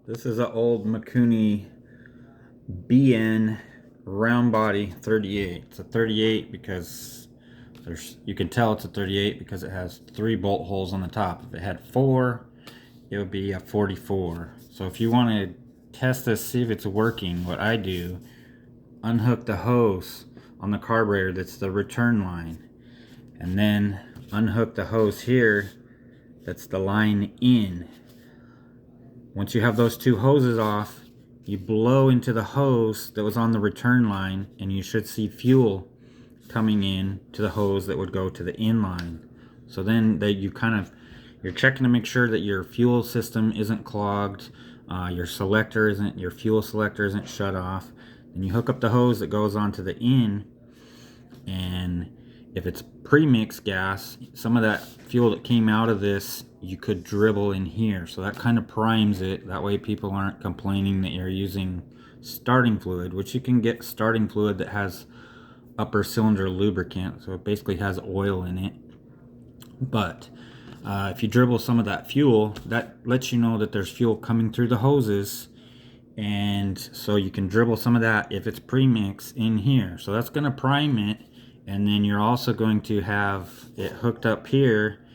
This is an old Mikuni BN round body 38. It's a 38 because you can tell it's a 38 because it has 3 bolt holes on the top. If it had 4, it would be a 44. So if you want to test this, see if it's working, what I do, unhook the hose on the carburetor that's the return line, and then unhook the hose here that's the line in. Once you have those 2 hoses off, you blow into the hose that was on the return line, and you should see fuel coming in to the hose that would go to the inline. So then you're checking to make sure that your fuel system isn't clogged, your fuel selector isn't shut off. Then you hook up the hose that goes onto the in, and if it's pre-mixed gas, some of that fuel that came out of this you could dribble in here, so that kind of primes it. That way people aren't complaining that you're using starting fluid, which you can get starting fluid that has upper cylinder lubricant, so it basically has oil in it. But if you dribble some of that fuel, that lets you know that there's fuel coming through the hoses, and so you can dribble some of that if it's pre-mixed in here. So that's going to prime it, and then you're also going to have it hooked up here,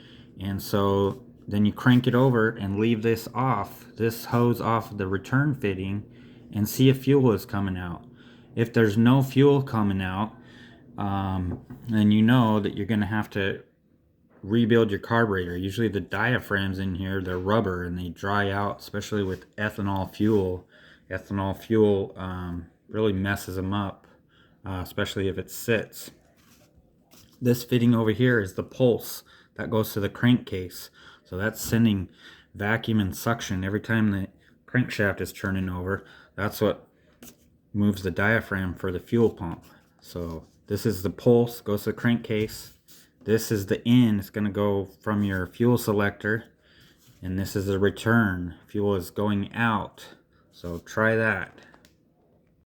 and so then you crank it over and leave this hose off the return fitting, and see if fuel is coming out. If there's no fuel coming out, then you know that you're going to have to rebuild your carburetor. Usually the diaphragms in here, they're rubber and they dry out, especially with ethanol fuel. Ethanol fuel really messes them up, especially if it sits. This fitting over here is the pulse that goes to the crankcase. So that's sending vacuum and suction every time the crankshaft is turning over. That's what moves the diaphragm for the fuel pump. So this is the pulse, goes to the crankcase. This is the in, it's going to go from your fuel selector. And this is the return, fuel is going out. So try that.